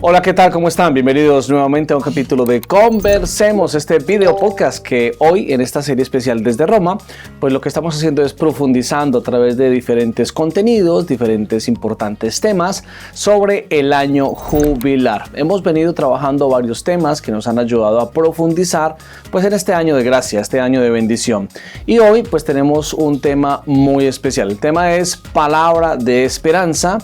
Hola, ¿qué tal? ¿Cómo están? Bienvenidos nuevamente a un capítulo de Conversemos, este video podcast que hoy en esta serie especial desde Roma, pues lo que estamos haciendo es profundizando a través de diferentes contenidos, diferentes importantes temas sobre el año jubilar. Hemos venido trabajando varios temas que nos han ayudado a profundizar pues en este año de gracia, este año de bendición. Y hoy pues tenemos un tema muy especial. El tema es palabra de esperanza.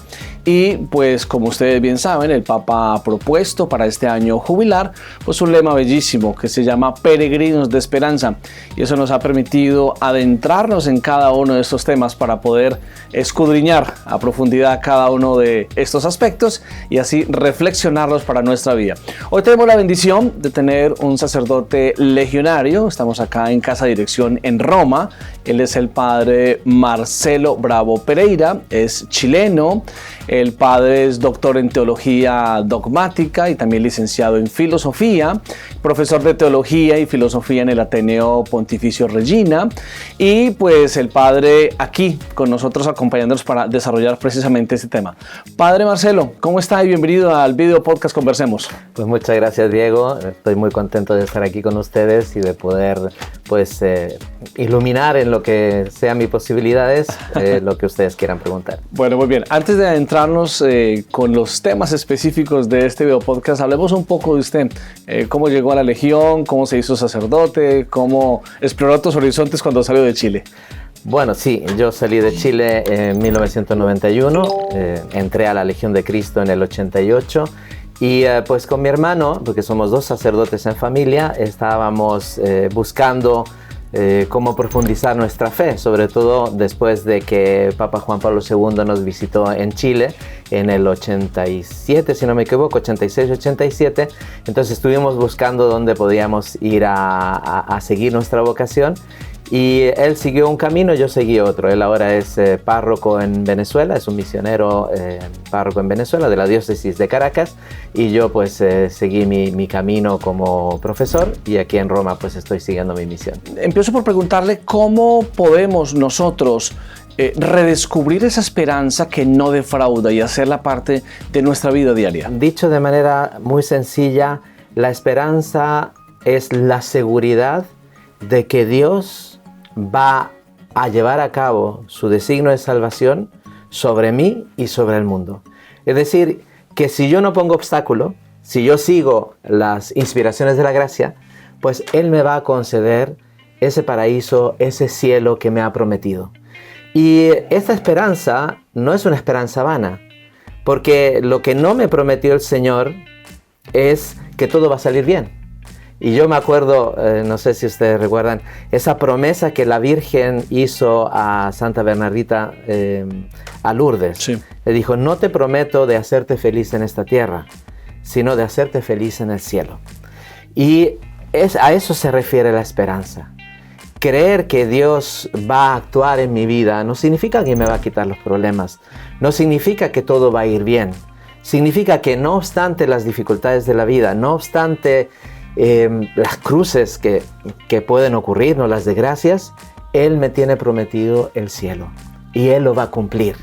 Y pues como ustedes bien saben, el Papa ha propuesto para este año jubilar pues un lema bellísimo que se llama Peregrinos de Esperanza, y eso nos ha permitido adentrarnos en cada uno de estos temas para poder escudriñar a profundidad cada uno de estos aspectos y así reflexionarlos para nuestra vida. Hoy tenemos la bendición de tener un sacerdote legionario. Estamos acá en Casa Dirección en Roma. Él es el padre Marcelo Bravo Pereira, es chileno. El padre es doctor en teología dogmática y también licenciado en filosofía, profesor de teología y filosofía en el Ateneo Pontificio Regina, y pues el padre aquí con nosotros acompañándonos para desarrollar precisamente este tema. Padre Marcelo, ¿cómo está? Y bienvenido al video podcast Conversemos. Pues muchas gracias, Diego. Estoy muy contento de estar aquí con ustedes y de poder pues iluminar en lo que sean mis posibilidades lo que ustedes quieran preguntar. Bueno, muy bien. Antes de adentrarnos con los temas específicos de este video podcast, hablemos un poco de usted. ¿Cómo llegó a la Legión? ¿Cómo se hizo sacerdote? ¿Cómo exploró otros horizontes cuando salió de Chile? Bueno, sí, yo salí de Chile en 1991, entré a la Legión de Cristo en el 88 y pues con mi hermano, porque somos dos sacerdotes en familia, estábamos buscando cómo profundizar nuestra fe, sobre todo después de que Papa Juan Pablo II nos visitó en Chile en el 87, si no me equivoco, 86-87. Entonces estuvimos buscando dónde podíamos ir a seguir nuestra vocación. Y él siguió un camino, yo seguí otro. Él ahora es párroco en Venezuela, es un misionero párroco en Venezuela de la diócesis de Caracas, y yo pues seguí mi camino como profesor, y aquí en Roma pues estoy siguiendo mi misión. Empiezo por preguntarle cómo podemos nosotros redescubrir esa esperanza que no defrauda y hacerla parte de nuestra vida diaria. Dicho de manera muy sencilla, la esperanza es la seguridad de que Dios va a llevar a cabo su designio de salvación sobre mí y sobre el mundo. Es decir, que si yo no pongo obstáculo, si yo sigo las inspiraciones de la gracia, pues Él me va a conceder ese paraíso, ese cielo que me ha prometido. Y esta esperanza no es una esperanza vana, porque lo que no me prometió el Señor es que todo va a salir bien. Y yo me acuerdo, no sé si ustedes recuerdan, esa promesa que la Virgen hizo a Santa Bernardita a Lourdes. Sí. Le dijo: no te prometo de hacerte feliz en esta tierra, sino de hacerte feliz en el cielo. Y a eso se refiere la esperanza. Creer que Dios va a actuar en mi vida no significa que me va a quitar los problemas, no significa que todo va a ir bien. Significa que no obstante las dificultades de la vida, no obstante las cruces que pueden ocurrirnos, las desgracias, Él me tiene prometido el cielo y Él lo va a cumplir.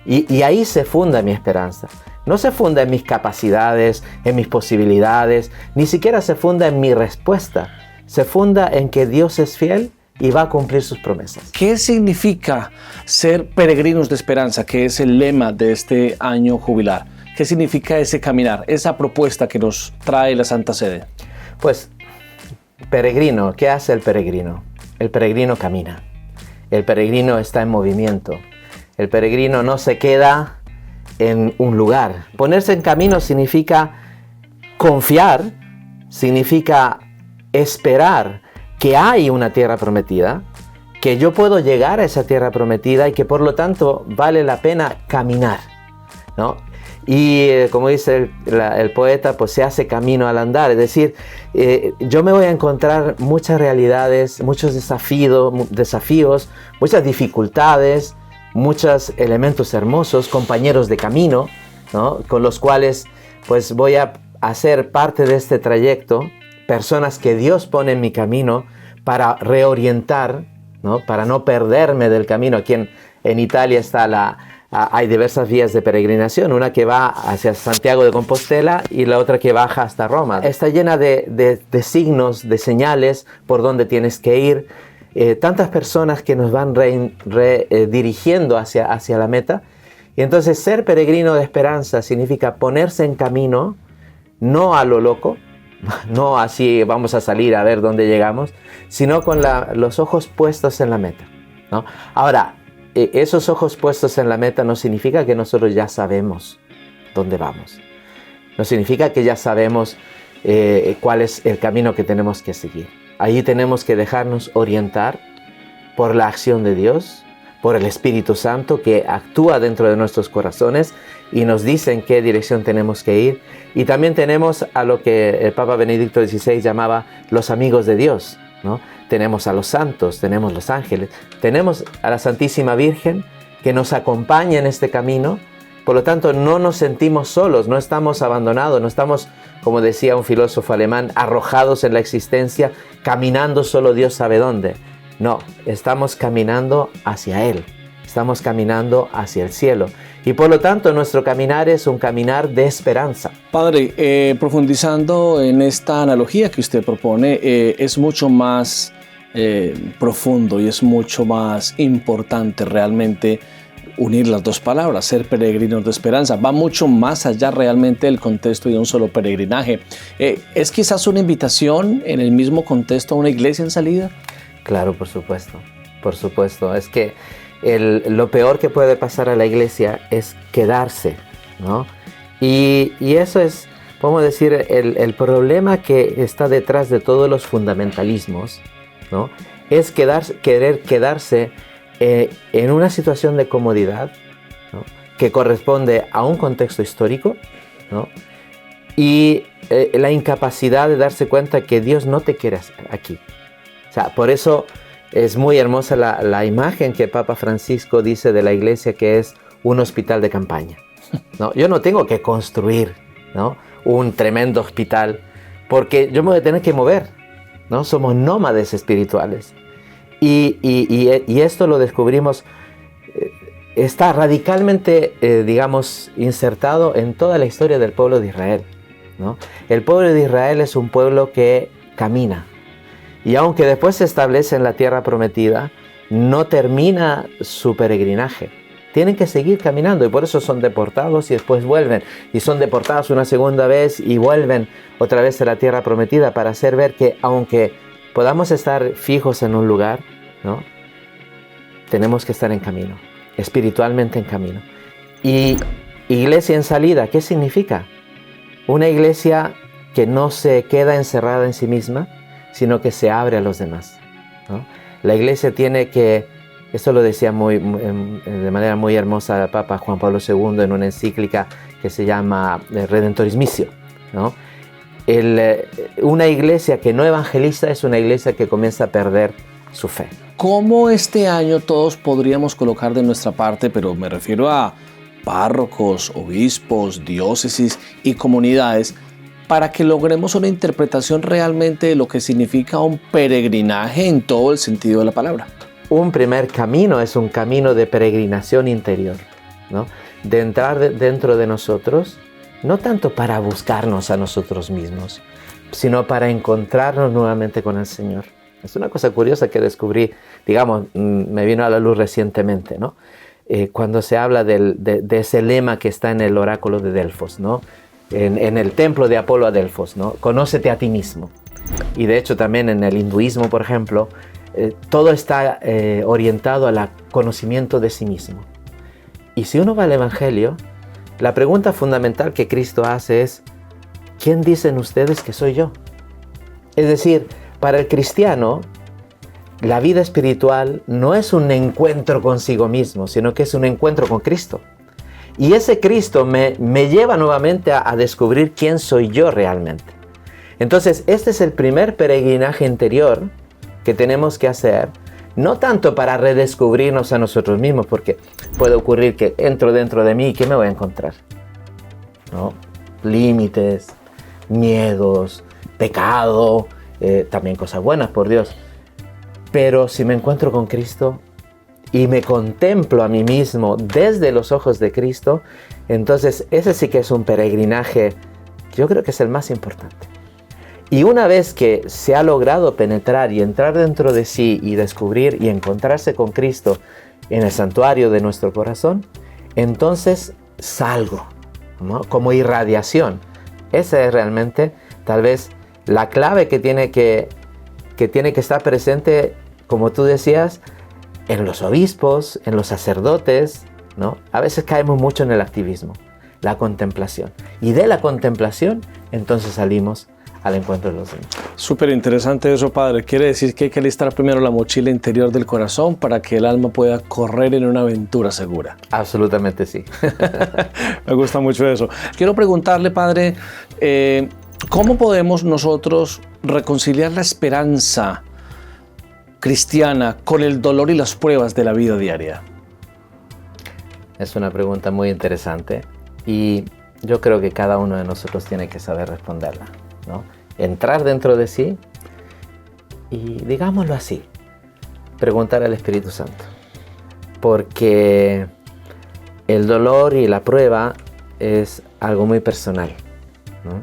Y ahí se funda mi esperanza. No se funda en mis capacidades, en mis posibilidades, ni siquiera se funda en mi respuesta. Se funda en que Dios es fiel y va a cumplir sus promesas. ¿Qué significa ser peregrinos de esperanza, que es el lema de este año jubilar? ¿Qué significa ese caminar, esa propuesta que nos trae la Santa Sede? Pues, peregrino, ¿qué hace el peregrino? El peregrino camina. El peregrino está en movimiento. El peregrino no se queda en un lugar. Ponerse en camino significa confiar, significa esperar que hay una tierra prometida, que yo puedo llegar a esa tierra prometida y que por lo tanto vale la pena caminar, ¿no? Y como dice el poeta, pues se hace camino al andar. Es decir, yo me voy a encontrar muchas realidades, muchos desafíos, muchas dificultades, muchos elementos hermosos, compañeros de camino, ¿no? Con los cuales pues voy a hacer parte de este trayecto, personas que Dios pone en mi camino para reorientar, ¿no? Para no perderme del camino. Aquí en Italia está hay diversas vías de peregrinación, una que va hacia Santiago de Compostela y la otra que baja hasta Roma. Está llena de signos, de señales por donde tienes que ir. Tantas personas que nos van dirigiendo hacia la meta. Y entonces ser peregrino de esperanza significa ponerse en camino, no a lo loco, no así vamos a salir a ver dónde llegamos, sino con los ojos puestos en la meta, ¿no? Ahora, esos ojos puestos en la meta no significa que nosotros ya sabemos dónde vamos. No significa que ya sabemos cuál es el camino que tenemos que seguir. Ahí tenemos que dejarnos orientar por la acción de Dios, por el Espíritu Santo que actúa dentro de nuestros corazones y nos dice en qué dirección tenemos que ir. Y también tenemos a lo que el Papa Benedicto XVI llamaba los amigos de Dios, ¿no? Tenemos a los santos, tenemos los ángeles, tenemos a la Santísima Virgen que nos acompaña en este camino. Por lo tanto, no nos sentimos solos, no estamos abandonados, no estamos, como decía un filósofo alemán, arrojados en la existencia, caminando solo Dios sabe dónde. No, estamos caminando hacia Él, estamos caminando hacia el cielo. Y por lo tanto, nuestro caminar es un caminar de esperanza. Padre, profundizando en esta analogía que usted propone, es mucho más profundo y es mucho más importante realmente unir las dos palabras, ser peregrinos de esperanza. Va mucho más allá realmente del contexto de un solo peregrinaje. ¿Es quizás una invitación en el mismo contexto a una iglesia en salida? Claro, por supuesto, por supuesto. Es que lo peor que puede pasar a la iglesia es quedarse, ¿no? Y eso es, podemos decir, el problema que está detrás de todos los fundamentalismos, ¿no? Es querer quedarse en una situación de comodidad, ¿no? Que corresponde a un contexto histórico, ¿no? Y la incapacidad de darse cuenta que Dios no te quiere aquí. O sea, por eso es muy hermosa la imagen que Papa Francisco dice de la iglesia, que es un hospital de campaña, ¿no? Yo no tengo que construir, ¿no?, un tremendo hospital, porque yo me voy a tener que mover, ¿no? Somos nómades espirituales. Y esto lo descubrimos, está radicalmente, digamos, insertado en toda la historia del pueblo de Israel, ¿no? El pueblo de Israel es un pueblo que camina. Y aunque después se establece en la tierra prometida, no termina su peregrinaje. Tienen que seguir caminando y por eso son deportados y después vuelven. Y son deportados una segunda vez y vuelven otra vez a la tierra prometida para hacer ver que aunque podamos estar fijos en un lugar, ¿no?, tenemos que estar en camino, espiritualmente en camino. Y iglesia en salida, ¿qué significa? Una iglesia que no se queda encerrada en sí misma, sino que se abre a los demás, ¿no? La iglesia tiene que, esto lo decía de manera muy hermosa el Papa Juan Pablo II en una encíclica que se llama Redemptoris Missio, ¿no? Una iglesia que no evangeliza es una iglesia que comienza a perder su fe. ¿Cómo este año todos podríamos colocar de nuestra parte, pero me refiero a párrocos, obispos, diócesis y comunidades, para que logremos una interpretación realmente de lo que significa un peregrinaje en todo el sentido de la palabra? Un primer camino es un camino de peregrinación interior, ¿no? De entrar dentro de nosotros, no tanto para buscarnos a nosotros mismos, sino para encontrarnos nuevamente con el Señor. Es una cosa curiosa que descubrí, digamos, me vino a la luz recientemente, ¿no? Cuando se habla de ese lema que está en el oráculo de Delfos, ¿no? En el templo de Apolo a Delfos, ¿no? Conócete a ti mismo. Y de hecho también en el hinduismo, por ejemplo, todo está orientado al conocimiento de sí mismo. Y si uno va al Evangelio, la pregunta fundamental que Cristo hace es: ¿quién dicen ustedes que soy yo? Es decir, para el cristiano, la vida espiritual no es un encuentro consigo mismo, sino que es un encuentro con Cristo. Y ese Cristo me lleva nuevamente a descubrir quién soy yo realmente. Entonces, este es el primer peregrinaje interior que tenemos que hacer, no tanto para redescubrirnos a nosotros mismos, porque puede ocurrir que entro dentro de mí y ¿qué me voy a encontrar? ¿No? Límites, miedos, pecado, también cosas buenas, por Dios. Pero si me encuentro con Cristo y me contemplo a mí mismo desde los ojos de Cristo, entonces ese sí que es un peregrinaje, yo creo que es el más importante. Y una vez que se ha logrado penetrar y entrar dentro de sí y descubrir y encontrarse con Cristo en el santuario de nuestro corazón, entonces salgo, ¿no? Como irradiación. Esa es realmente tal vez la clave que tiene que estar presente, como tú decías, en los obispos, en los sacerdotes, ¿no? A veces caemos mucho en el activismo, la contemplación. Y de la contemplación, entonces salimos al encuentro de los demás. Súper interesante eso, padre. Quiere decir que hay que alistar primero la mochila interior del corazón para que el alma pueda correr en una aventura segura. Absolutamente sí. Me gusta mucho eso. Quiero preguntarle, padre, ¿cómo podemos nosotros reconciliar la esperanza cristiana con el dolor y las pruebas de la vida diaria? Es una pregunta muy interesante y yo creo que cada uno de nosotros tiene que saber responderla, ¿no? Entrar dentro de sí y, digámoslo así, preguntar al Espíritu Santo. Porque el dolor y la prueba es algo muy personal, ¿no?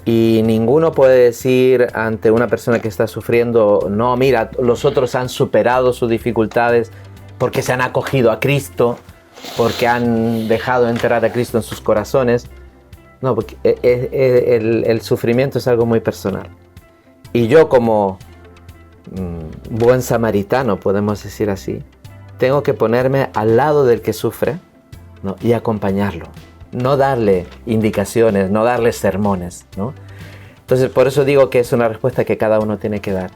Y ninguno puede decir ante una persona que está sufriendo, no, mira, los otros han superado sus dificultades porque se han acogido a Cristo, porque han dejado entrar a Cristo en sus corazones. No, porque el sufrimiento es algo muy personal. Y yo como buen samaritano, podemos decir así, tengo que ponerme al lado del que sufre, ¿no? Y acompañarlo. No darle indicaciones, no darle sermones, ¿no? Entonces, por eso digo que es una respuesta que cada uno tiene que dar.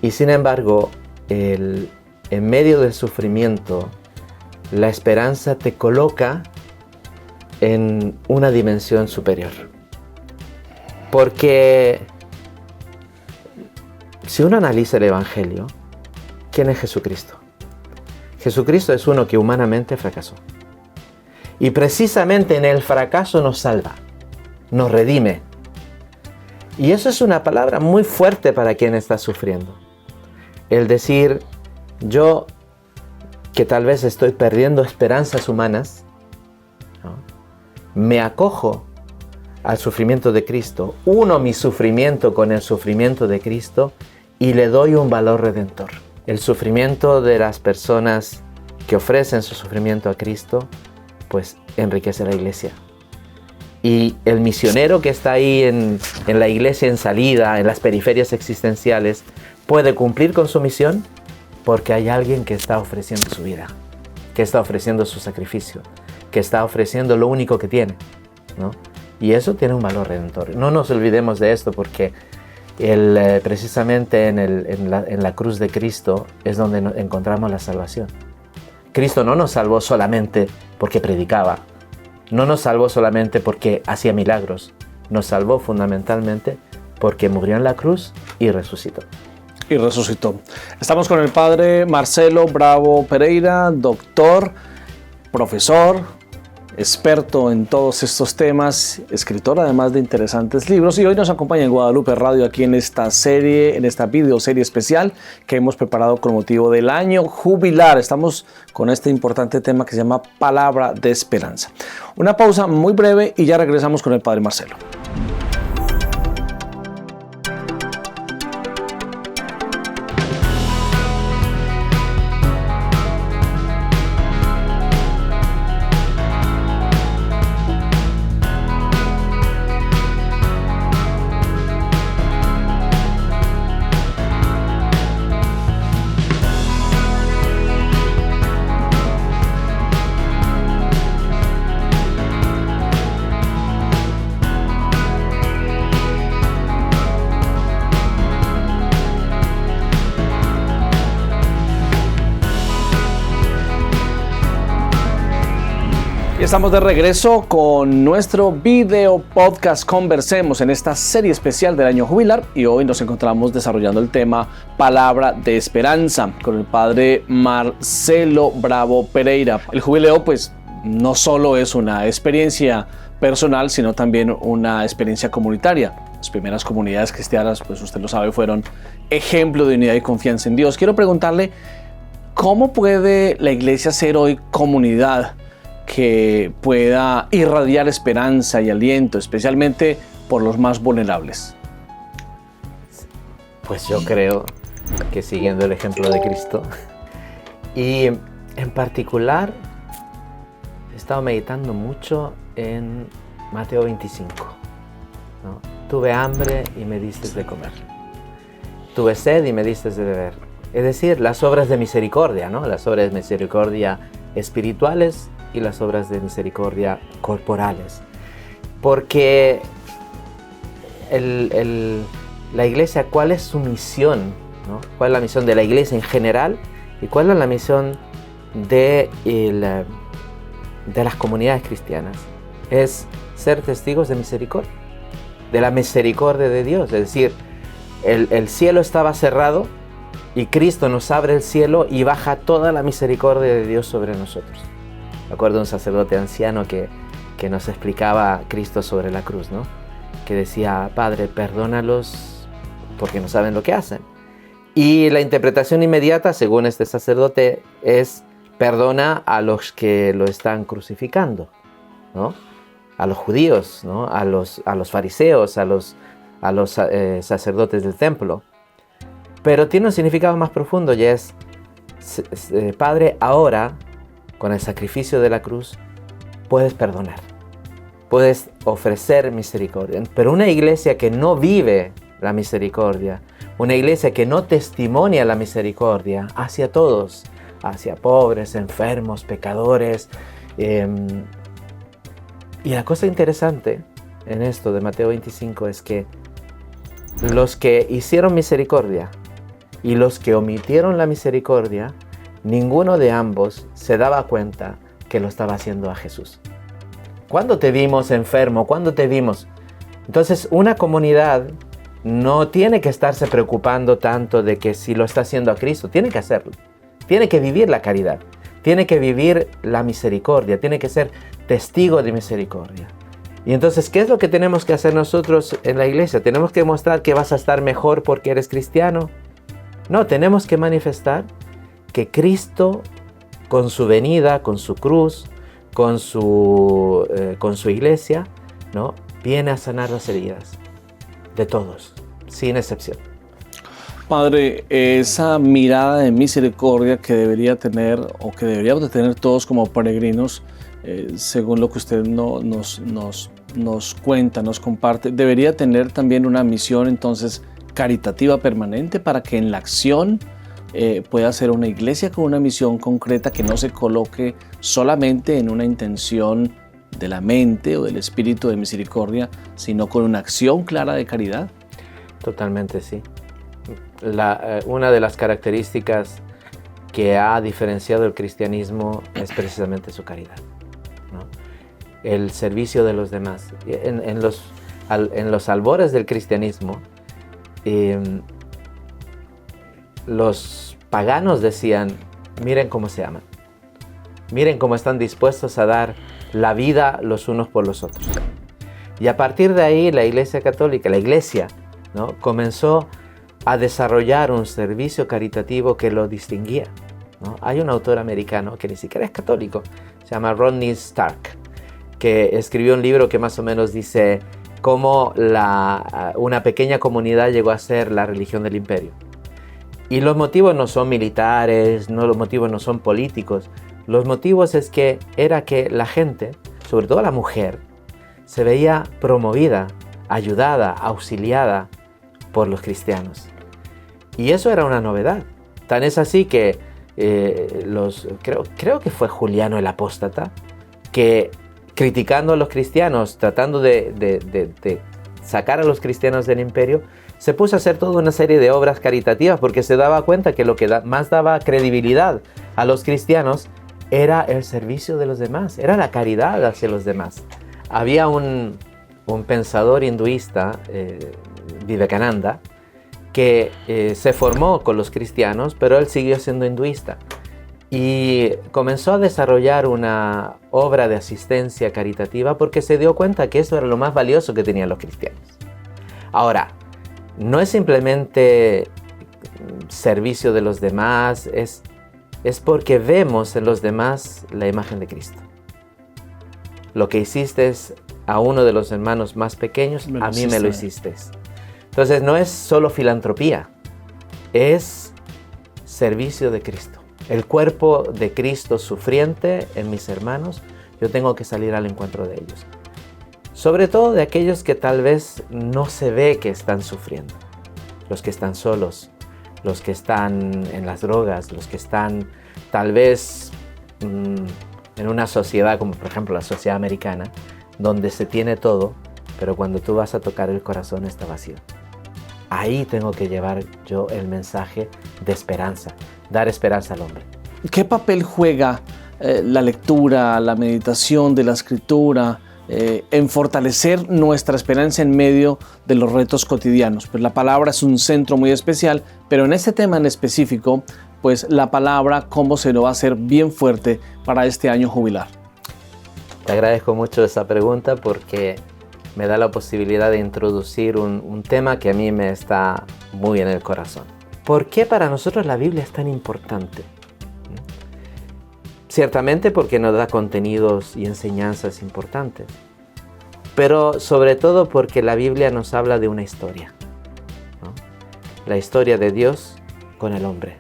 Y sin embargo, en medio del sufrimiento, la esperanza te coloca en una dimensión superior. Porque si uno analiza el Evangelio, ¿quién es Jesucristo? Jesucristo es uno que humanamente fracasó. Y precisamente en el fracaso nos salva, nos redime. Y eso es una palabra muy fuerte para quien está sufriendo. El decir, yo que tal vez estoy perdiendo esperanzas humanas, ¿no? Me acojo al sufrimiento de Cristo, uno mi sufrimiento con el sufrimiento de Cristo y le doy un valor redentor. El sufrimiento de las personas que ofrecen su sufrimiento a Cristo, pues enriquece a la iglesia. Y el misionero que está ahí en la iglesia en salida, en las periferias existenciales, puede cumplir con su misión porque hay alguien que está ofreciendo su vida, que está ofreciendo su sacrificio, que está ofreciendo lo único que tiene, ¿no? Y eso tiene un valor redentor. No nos olvidemos de esto porque precisamente en la cruz de Cristo es donde encontramos la salvación. Cristo no nos salvó solamente porque predicaba, no nos salvó solamente porque hacía milagros, nos salvó fundamentalmente porque murió en la cruz y resucitó. Y resucitó. Estamos con el padre Marcelo Bravo Pereira, doctor, profesor, experto en todos estos temas, escritor además de interesantes libros, y hoy nos acompaña en Guadalupe Radio aquí en esta serie, en esta videoserie especial que hemos preparado con motivo del año jubilar. Estamos con este importante tema que se llama Palabra de Esperanza. Una pausa muy breve y ya regresamos con el padre Marcelo. Estamos de regreso con nuestro video podcast Conversemos en esta serie especial del año jubilar y hoy nos encontramos desarrollando el tema Palabra de Esperanza con el padre Marcelo Bravo Pereira. El jubileo pues no solo es una experiencia personal sino también una experiencia comunitaria. Las primeras comunidades cristianas, pues usted lo sabe, fueron ejemplo de unidad y confianza en Dios. Quiero preguntarle, ¿Cómo puede la iglesia ser hoy comunidad que pueda irradiar esperanza y aliento, especialmente por los más vulnerables? Pues yo creo que siguiendo el ejemplo de Cristo, y en particular he estado meditando mucho en Mateo 25, ¿no? Tuve hambre y me diste de comer. Tuve sed y me diste de beber. Es decir, las obras de misericordia, ¿no? Las obras de misericordia espirituales y las obras de misericordia corporales. Porque la iglesia, ¿cuál es su misión, ¿no? ¿Cuál es la misión de la iglesia en general? ¿Y cuál es la misión de las comunidades cristianas? Es ser testigos de misericordia, de la misericordia de Dios. Es decir, el cielo estaba cerrado y Cristo nos abre el cielo y baja toda la misericordia de Dios sobre nosotros. Me acuerdo de un sacerdote anciano que nos explicaba a Cristo sobre la cruz, ¿no? Que decía: Padre, perdónalos porque no saben lo que hacen. Y la interpretación inmediata, según este sacerdote, es: perdona a los que lo están crucificando, ¿no? A los judíos, ¿no? A los fariseos, a los sacerdotes del templo. Pero tiene un significado más profundo y es: Padre, ahora, con el sacrificio de la cruz, puedes perdonar, puedes ofrecer misericordia. Pero una iglesia que no vive la misericordia, una iglesia que no testimonia la misericordia hacia todos, hacia pobres, enfermos, pecadores. Y la cosa interesante en esto de Mateo 25 es que los que hicieron misericordia y los que omitieron la misericordia, ninguno de ambos se daba cuenta que lo estaba haciendo a Jesús. ¿Cuándo te vimos enfermo? ¿Cuándo te vimos? Entonces, una comunidad no tiene que estarse preocupando tanto de que si lo está haciendo a Cristo, tiene que hacerlo. Tiene que vivir la caridad, tiene que vivir la misericordia, tiene que ser testigo de misericordia. Y entonces, ¿qué es lo que tenemos que hacer nosotros en la iglesia? ¿Tenemos que mostrar que vas a estar mejor porque eres cristiano? No, tenemos que manifestar que Cristo, con su venida, con su cruz, con su iglesia, ¿no?, viene a sanar las heridas de todos, sin excepción. Padre, esa mirada de misericordia que debería tener o que deberíamos de tener todos como peregrinos, según lo que usted nos cuenta, nos comparte, debería tener también una misión entonces caritativa permanente para que en la acción pueda ser una iglesia con una misión concreta que no se coloque solamente en una intención de la mente o del espíritu de misericordia, sino con una acción clara de caridad. Totalmente, sí. Una de las características que ha diferenciado el cristianismo es precisamente su caridad, ¿no? El servicio de los demás. En los albores del cristianismo, los paganos decían: miren cómo se aman, miren cómo están dispuestos a dar la vida los unos por los otros. Y a partir de ahí la Iglesia Católica, la Iglesia, ¿no?, comenzó a desarrollar un servicio caritativo que lo distinguía, ¿no? Hay un autor americano que ni siquiera es católico, se llama Rodney Stark, que escribió un libro que más o menos dice cómo una pequeña comunidad llegó a ser la religión del imperio. Y los motivos no son militares, los motivos no son políticos. Los motivos es que era que la gente, sobre todo la mujer, se veía promovida, ayudada, auxiliada por los cristianos. Y eso era una novedad. Tan es así que creo que fue Juliano el Apóstata, que criticando a los cristianos, tratando de sacar a los cristianos del imperio, se puso a hacer toda una serie de obras caritativas porque se daba cuenta que lo que más daba credibilidad a los cristianos era el servicio de los demás, era la caridad hacia los demás. Había un pensador hinduista, Vivekananda, que se formó con los cristianos, pero él siguió siendo hinduista y comenzó a desarrollar una obra de asistencia caritativa porque se dio cuenta que eso era lo más valioso que tenían los cristianos. Ahora, no es simplemente servicio de los demás, es es porque vemos en los demás la imagen de Cristo. Lo que hiciste a uno de los hermanos más pequeños, a mí me lo hiciste. Entonces no es solo filantropía, es servicio de Cristo. El cuerpo de Cristo sufriente en mis hermanos, yo tengo que salir al encuentro de ellos. Sobre todo de aquellos que tal vez no se ve que están sufriendo. Los que están solos, los que están en las drogas, los que están tal vez en una sociedad como por ejemplo la sociedad americana, donde se tiene todo, pero cuando tú vas a tocar el corazón está vacío. Ahí tengo que llevar yo el mensaje de esperanza, dar esperanza al hombre. ¿Qué papel juega la lectura, la meditación de la Escritura en fortalecer nuestra esperanza en medio de los retos cotidianos? Pues la palabra es un centro muy especial, pero en este tema en específico, pues la palabra, ¿cómo se lo va a hacer bien fuerte para este año jubilar? Te agradezco mucho esa pregunta porque me da la posibilidad de introducir un tema que a mí me está muy en el corazón. ¿Por qué para nosotros la Biblia es tan importante? Ciertamente porque nos da contenidos y enseñanzas importantes, pero sobre todo porque la Biblia nos habla de una historia, ¿no? La historia de Dios con el hombre.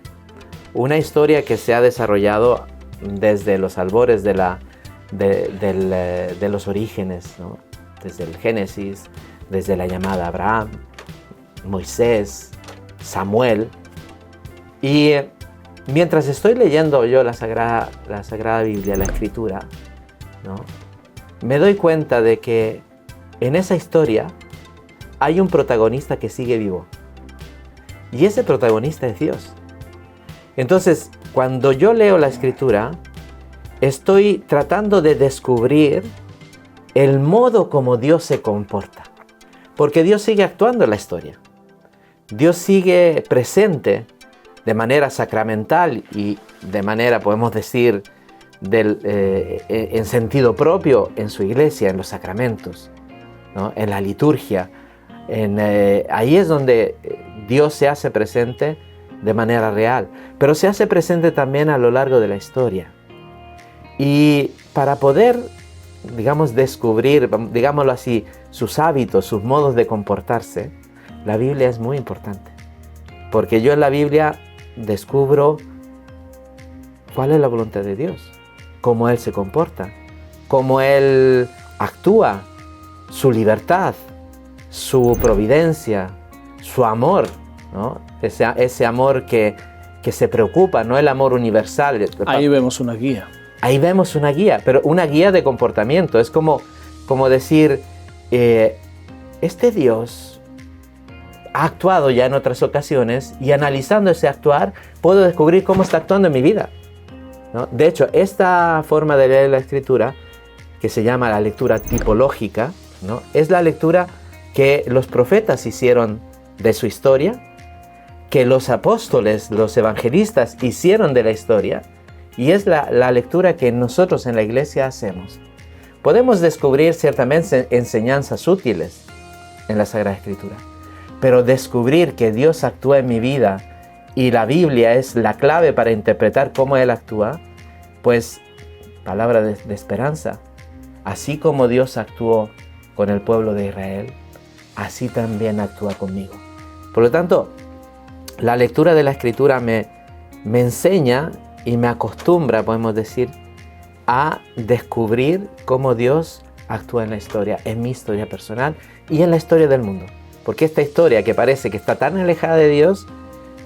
Una historia que se ha desarrollado desde los albores de los orígenes, ¿no? Desde el Génesis, desde la llamada Abraham, Moisés, Samuel. Y mientras estoy leyendo yo la Sagrada Biblia, la Escritura, ¿no? Me doy cuenta de que en esa historia hay un protagonista que sigue vivo. Y ese protagonista es Dios. Entonces, cuando yo leo la Escritura, estoy tratando de descubrir el modo como Dios se comporta. Porque Dios sigue actuando en la historia. Dios sigue presente de manera sacramental y de manera, podemos decir, en sentido propio en su iglesia, en los sacramentos, ¿no? En la liturgia. Ahí es donde Dios se hace presente de manera real, pero se hace presente también a lo largo de la historia. Y para poder, digamos, descubrir, digámoslo así, sus hábitos, sus modos de comportarse, la Biblia es muy importante. Porque yo en la Biblia descubro cuál es la voluntad de Dios, cómo Él se comporta, cómo Él actúa, su libertad, su providencia, su amor, ¿no? Ese amor que se preocupa, no el amor universal. Ahí vemos una guía. Ahí vemos una guía, pero una guía de comportamiento. Es como decir, este Dios ha actuado ya en otras ocasiones y analizando ese actuar puedo descubrir cómo está actuando en mi vida, ¿no? De hecho, esta forma de leer la Escritura, que se llama la lectura tipológica, ¿no? Es la lectura que los profetas hicieron de su historia, que los apóstoles, los evangelistas hicieron de la historia, y es la lectura que nosotros en la iglesia hacemos. Podemos descubrir ciertamente enseñanzas útiles en la Sagrada Escritura, pero descubrir que Dios actúa en mi vida y la Biblia es la clave para interpretar cómo Él actúa, pues palabra de esperanza. Así como Dios actuó con el pueblo de Israel, así también actúa conmigo. Por lo tanto, la lectura de la Escritura me enseña y me acostumbra, podemos decir, a descubrir cómo Dios actúa en la historia, en mi historia personal y en la historia del mundo. Porque esta historia que parece que está tan alejada de Dios,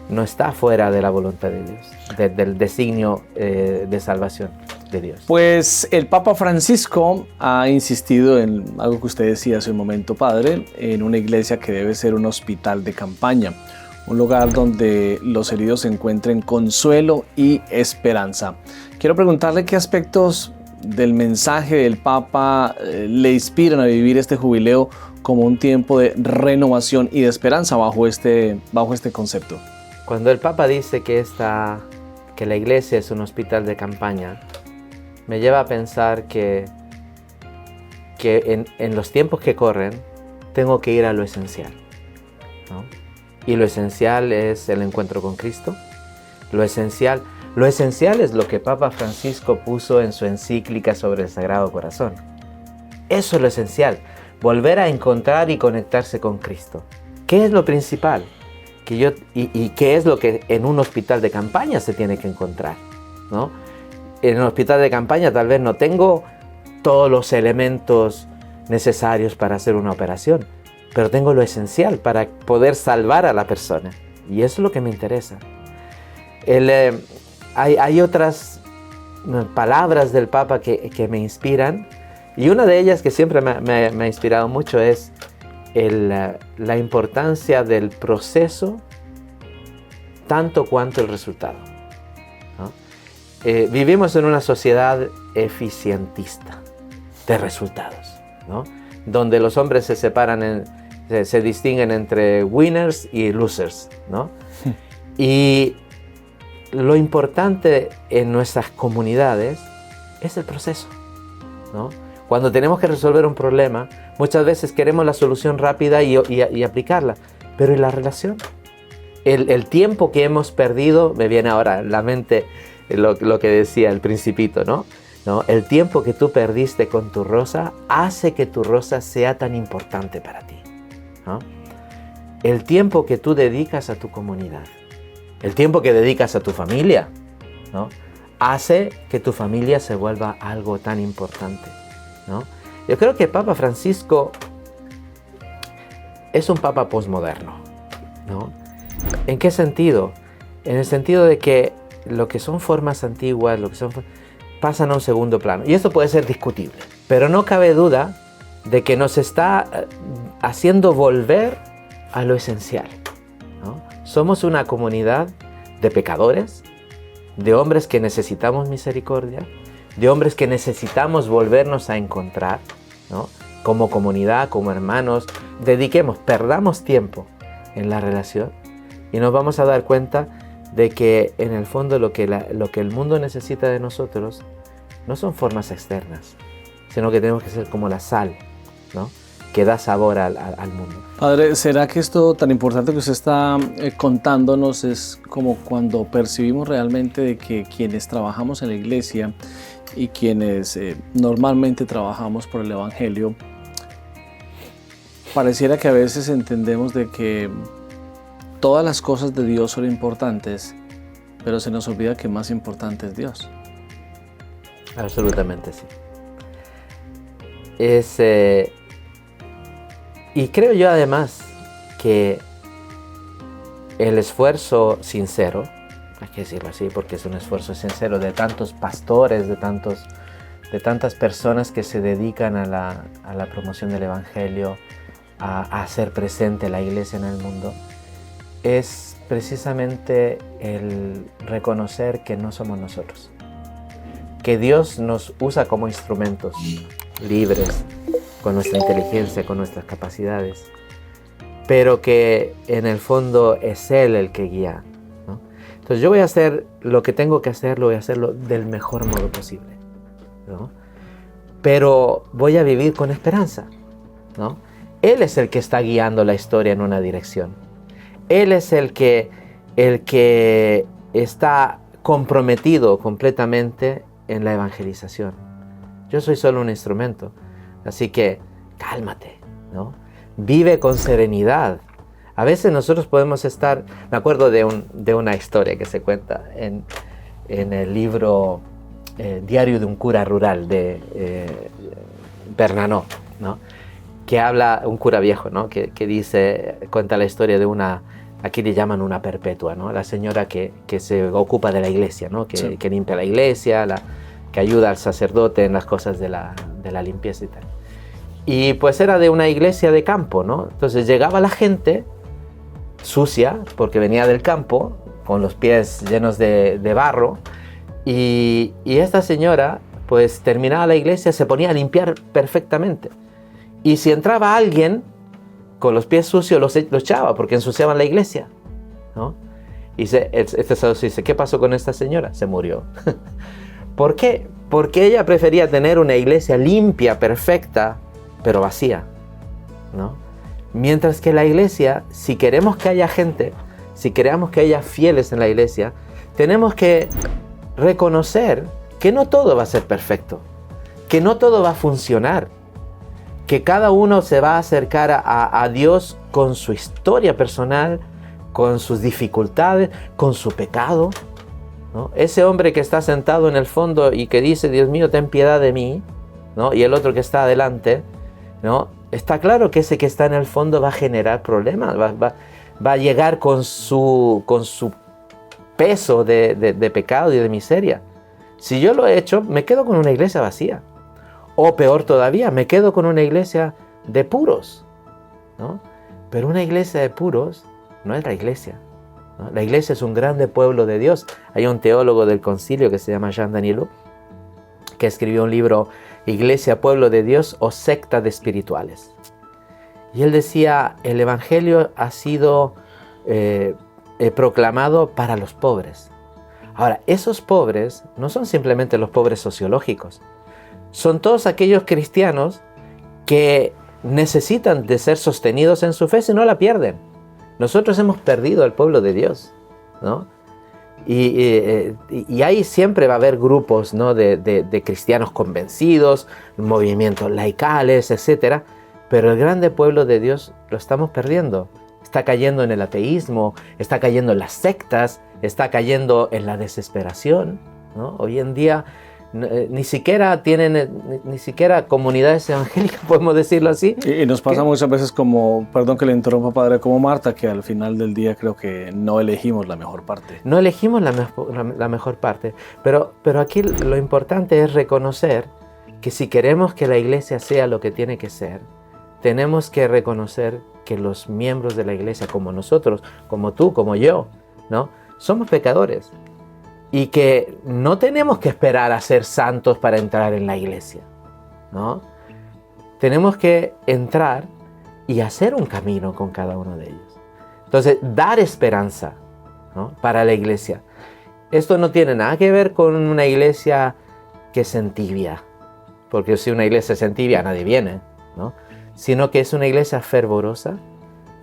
no está fuera de la voluntad de Dios, del designio de salvación de Dios. Pues el Papa Francisco ha insistido en algo que usted decía hace un momento, padre, en una iglesia que debe ser un hospital de campaña, un lugar donde los heridos encuentren consuelo y esperanza. Quiero preguntarle qué aspectos del mensaje del Papa le inspiran a vivir este jubileo como un tiempo de renovación y de esperanza bajo este concepto. Cuando el Papa dice que la iglesia es un hospital de campaña, me lleva a pensar que en los tiempos que corren tengo que ir a lo esencial, ¿no? Y lo esencial es el encuentro con Cristo. Lo Lo esencial es lo que Papa Francisco puso en su encíclica sobre el Sagrado Corazón. Eso es lo esencial, volver a encontrar y conectarse con Cristo. ¿Qué es lo principal? ¿Y qué es lo que en un hospital de campaña se tiene que encontrar? ¿No? En un hospital de campaña tal vez no tengo todos los elementos necesarios para hacer una operación, pero tengo lo esencial para poder salvar a la persona. Y eso es lo que me interesa. Hay otras palabras del Papa que me inspiran, y una de ellas que siempre me ha inspirado mucho es la importancia del proceso tanto cuanto el resultado, ¿no? Vivimos en una sociedad eficientista de resultados, ¿no? Donde los hombres se separan, se distinguen entre winners y losers, ¿no? Y lo importante en nuestras comunidades es el proceso, ¿no? Cuando tenemos que resolver un problema, muchas veces queremos la solución rápida y aplicarla, pero ¿y la relación? El tiempo que hemos perdido, me viene ahora en la mente lo que decía el Principito, ¿no? El tiempo que tú perdiste con tu rosa hace que tu rosa sea tan importante para ti, ¿no? El tiempo que tú dedicas a tu comunidad, el tiempo que dedicas a tu familia, ¿no? Hace que tu familia se vuelva algo tan importante, ¿no? Yo creo que Papa Francisco es un Papa posmoderno, ¿no? ¿En qué sentido? En el sentido de que lo que son formas antiguas, pasan a un segundo plano. Y esto puede ser discutible, pero no cabe duda de que nos está haciendo volver a lo esencial, ¿no? Somos una comunidad de pecadores, de hombres que necesitamos misericordia, de hombres que necesitamos volvernos a encontrar, ¿no? Como comunidad, como hermanos, perdamos tiempo en la relación y nos vamos a dar cuenta de que en el fondo lo que el mundo necesita de nosotros no son formas externas, sino que tenemos que ser como la sal, ¿no? Que da sabor al mundo. Padre, ¿será que esto tan importante que usted está contándonos es como cuando percibimos realmente de que quienes trabajamos en la iglesia y quienes normalmente trabajamos por el Evangelio, pareciera que a veces entendemos de que todas las cosas de Dios son importantes, pero se nos olvida que más importante es Dios? Absolutamente sí. Y creo yo además que el esfuerzo sincero, hay que decirlo así porque es un esfuerzo sincero de tantos pastores, de tantas personas que se dedican a la promoción del Evangelio, a hacer presente la iglesia en el mundo, es precisamente el reconocer que no somos nosotros, que Dios nos usa como instrumentos libres, con nuestra inteligencia, con nuestras capacidades, pero que en el fondo es Él el que guía, ¿no? Entonces yo voy a hacer lo que tengo que hacer, voy a hacerlo del mejor modo posible, ¿no? Pero voy a vivir con esperanza, ¿no? Él es el que está guiando la historia en una dirección. Él es el que está comprometido completamente en la evangelización. Yo soy solo un instrumento. Así que cálmate, ¿no? Vive con serenidad. A veces nosotros podemos estar... Me acuerdo de una historia que se cuenta en el libro Diario de un cura rural de Bernanos, ¿no? Que habla, un cura viejo, ¿no? Que cuenta la historia de una... Aquí le llaman una perpetua, ¿no? La señora que se ocupa de la iglesia, ¿no? Que limpia la iglesia, que ayuda al sacerdote en las cosas de la limpieza y tal. Y pues era de una iglesia de campo, ¿no? Entonces llegaba la gente sucia, porque venía del campo, con los pies llenos de barro, y esta señora, pues terminaba la iglesia, se ponía a limpiar perfectamente. Y si entraba alguien con los pies sucios, los echaba, porque ensuciaban la iglesia, ¿no? Y este sacerdote dice, ¿qué pasó con esta señora? Se murió. ¿Por qué? Porque ella prefería tener una iglesia limpia, perfecta, pero vacía, ¿no? Mientras que la iglesia, si queremos que haya gente, si queremos que haya fieles en la iglesia, tenemos que reconocer que no todo va a ser perfecto, que no todo va a funcionar, que cada uno se va a acercar a Dios con su historia personal, con sus dificultades, con su pecado, ¿no? Ese hombre que está sentado en el fondo y que dice, Dios mío, ten piedad de mí, ¿no? Y el otro que está adelante, ¿no? Está claro que ese que está en el fondo va a generar problemas, va a llegar con su peso de pecado y de miseria. Si yo lo he hecho, me quedo con una iglesia vacía. O peor todavía, me quedo con una iglesia de puros, ¿no? Pero una iglesia de puros no es la iglesia, ¿no? La iglesia es un grande pueblo de Dios. Hay un teólogo del concilio que se llama Jean Danilou, que escribió un libro, Iglesia, Pueblo de Dios o Secta de Espirituales. Y él decía, el evangelio ha sido proclamado para los pobres. Ahora, esos pobres no son simplemente los pobres sociológicos, son todos aquellos cristianos que necesitan de ser sostenidos en su fe si no la pierden. Nosotros hemos perdido al pueblo de Dios, ¿no? Y ahí siempre va a haber grupos, ¿no? de cristianos convencidos, movimientos laicales, etc. Pero el grande pueblo de Dios lo estamos perdiendo. Está cayendo en el ateísmo, está cayendo en las sectas, está cayendo en la desesperación, ¿no? Hoy en día ni siquiera tienen, ni siquiera comunidades evangélicas, podemos decirlo así. Y nos pasa muchas veces como, perdón que le interrumpa, padre, como Marta, que al final del día creo que no elegimos la mejor parte. No elegimos la mejor parte, pero aquí lo importante es reconocer que si queremos que la iglesia sea lo que tiene que ser, tenemos que reconocer que los miembros de la iglesia, como nosotros, como tú, como yo, ¿no? Somos pecadores. Y que no tenemos que esperar a ser santos para entrar en la iglesia, ¿no? Tenemos que entrar y hacer un camino con cada uno de ellos. Entonces, dar esperanza, ¿no? Para la iglesia. Esto no tiene nada que ver con una iglesia que se entibia, porque si una iglesia se entibia, nadie viene, ¿no? Sino que es una iglesia fervorosa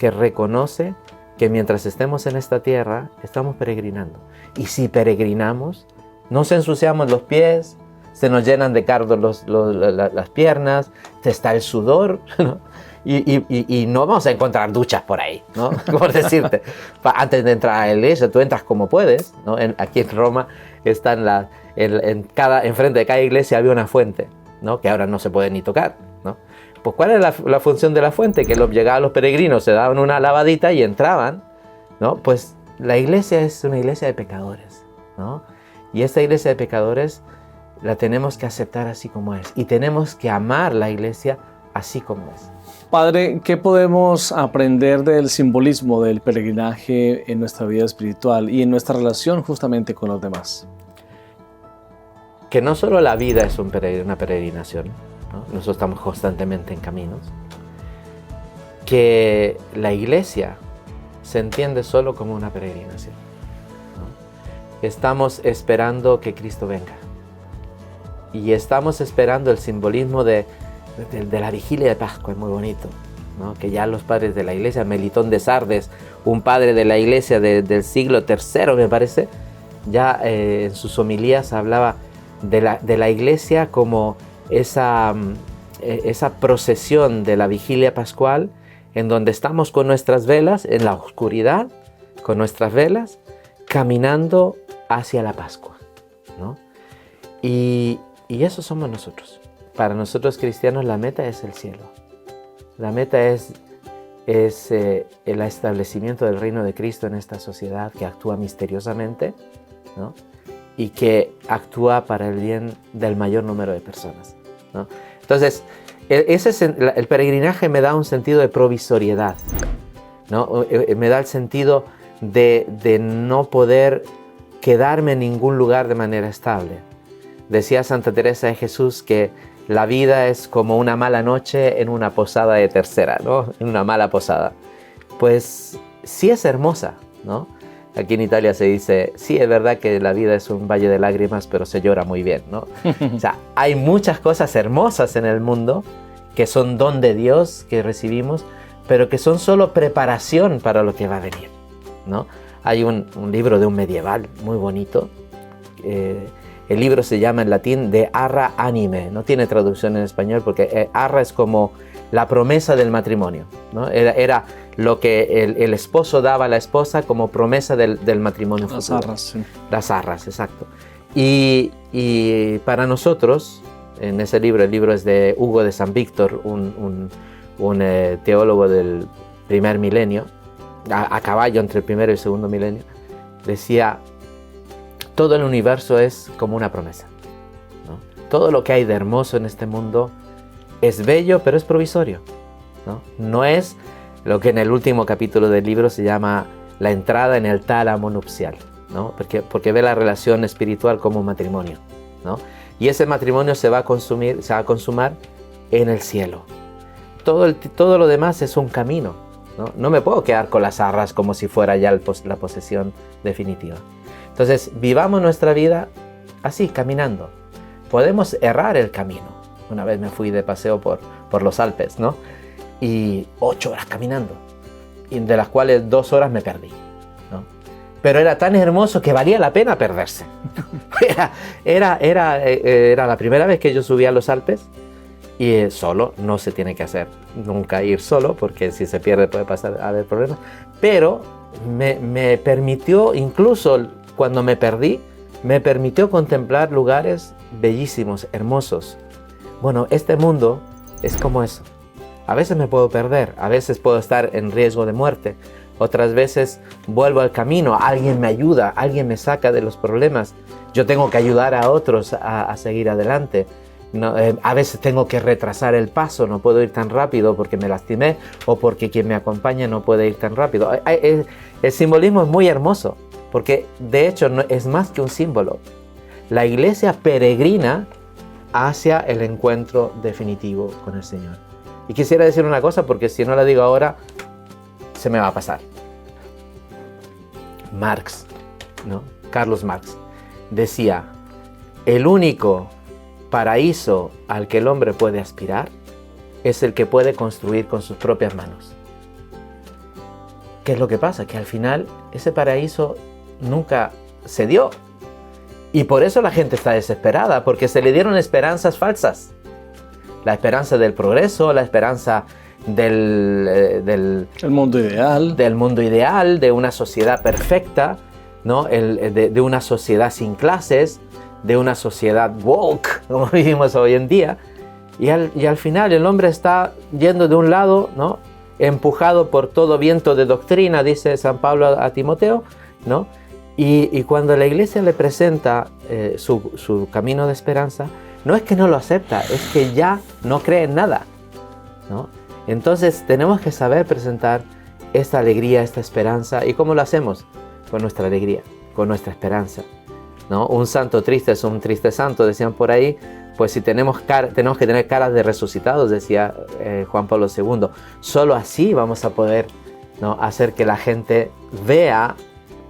que reconoce que mientras estemos en esta tierra, estamos peregrinando. Y si peregrinamos, nos ensuciamos los pies, se nos llenan de cardos las piernas, está el sudor, ¿no? Y no vamos a encontrar duchas por ahí, ¿no? Por decirte, antes de entrar a la iglesia, tú entras como puedes, ¿no? Aquí en Roma están enfrente de cada iglesia había una fuente, ¿no? Que ahora no se puede ni tocar, ¿no? Pues ¿cuál es la función de la fuente? Que llegaban los peregrinos, se daban una lavadita y entraban, ¿no? Pues la iglesia es una iglesia de pecadores, ¿no? Y esta iglesia de pecadores la tenemos que aceptar así como es. Y tenemos que amar la iglesia así como es. Padre, ¿qué podemos aprender del simbolismo del peregrinaje en nuestra vida espiritual y en nuestra relación justamente con los demás? Que no solo la vida es una peregrinación, ¿no? Nosotros estamos constantemente en caminos. Que la iglesia se entiende solo como una peregrinación, ¿no? Estamos esperando que Cristo venga. Y estamos esperando el simbolismo de la vigilia de Pascua, es muy bonito, ¿no? Que ya los padres de la iglesia, Melitón de Sardes, un padre de la iglesia del siglo III, me parece, ya en sus homilías hablaba de la iglesia como esa procesión de la vigilia pascual, en donde estamos con nuestras velas, en la oscuridad, con nuestras velas, caminando hacia la Pascua, ¿no? Y eso somos nosotros. Para nosotros cristianos la meta es el cielo. La meta es el establecimiento del reino de Cristo en esta sociedad que actúa misteriosamente, ¿no? Y que actúa para el bien del mayor número de personas, ¿no? Entonces, el peregrinaje me da un sentido de provisoriedad, ¿no? Me da el sentido de no poder quedarme en ningún lugar de manera estable. Decía Santa Teresa de Jesús que la vida es como una mala noche en una posada de tercera, ¿no? En una mala posada. Pues sí es hermosa, ¿no? Aquí en Italia se dice, sí, es verdad que la vida es un valle de lágrimas, pero se llora muy bien, ¿no? O sea, hay muchas cosas hermosas en el mundo que son don de Dios que recibimos, pero que son solo preparación para lo que va a venir, ¿no? Hay un libro de un medieval muy bonito El libro se llama en latín De Arra Anime, no tiene traducción en español porque arra es como la promesa del matrimonio, ¿no? Era lo que el esposo daba a la esposa como promesa del matrimonio futuro. Las arras, sí. Las arras, exacto. Y para nosotros, en ese libro, el libro es de Hugo de San Víctor, un teólogo del primer milenio, a caballo entre el primero y el segundo milenio, decía: todo el universo es como una promesa, ¿no? Todo lo que hay de hermoso en este mundo es bello, pero es provisorio, ¿no? No es lo que en el último capítulo del libro se llama la entrada en el tálamo nupcial, ¿no? Porque ve la relación espiritual como un matrimonio, ¿no? Y ese matrimonio se va a consumar en el cielo. Todo lo demás es un camino, ¿no? No me puedo quedar con las arras como si fuera ya la posesión definitiva. Entonces, vivamos nuestra vida así, caminando. Podemos errar el camino. Una vez me fui de paseo por los Alpes, ¿no? Y 8 horas caminando, y de las cuales 2 horas me perdí, ¿no? Pero era tan hermoso que valía la pena perderse. Era la primera vez que yo subía a los Alpes, y solo no se tiene que hacer nunca ir solo, porque si se pierde puede pasar a haber problemas. Pero me permitió, incluso cuando me perdí, me permitió contemplar lugares bellísimos, hermosos. Bueno, este mundo es como eso. A veces me puedo perder, a veces puedo estar en riesgo de muerte, otras veces vuelvo al camino, alguien me ayuda, alguien me saca de los problemas. Yo tengo que ayudar a otros a seguir adelante. No, a veces tengo que retrasar el paso, no puedo ir tan rápido porque me lastimé o porque quien me acompaña no puede ir tan rápido. El simbolismo es muy hermoso, porque de hecho no, es más que un símbolo. La iglesia peregrina hacia el encuentro definitivo con el Señor. Y quisiera decir una cosa, porque si no la digo ahora, se me va a pasar. Marx, ¿no? Carlos Marx, decía: el único paraíso al que el hombre puede aspirar es el que puede construir con sus propias manos. ¿Qué es lo que pasa? Que al final ese paraíso nunca se dio. Y por eso la gente está desesperada, porque se le dieron esperanzas falsas. La esperanza del progreso, la esperanza del mundo ideal. Del mundo ideal, de una sociedad perfecta, ¿no? De una sociedad sin clases, de una sociedad woke, como vivimos hoy en día. Y al final el hombre está yendo de un lado, ¿no? Empujado por todo viento de doctrina, dice San Pablo a Timoteo, ¿no? Y cuando la iglesia le presenta su camino de esperanza, no es que no lo acepta, es que ya no cree en nada, ¿no? Entonces tenemos que saber presentar esta alegría, esta esperanza. ¿Y cómo lo hacemos? Con nuestra alegría, con nuestra esperanza, ¿no? Un santo triste es un triste santo, decían por ahí. Pues si tenemos que tener caras de resucitados, decía Juan Pablo II. Solo así vamos a poder, ¿no?, hacer que la gente vea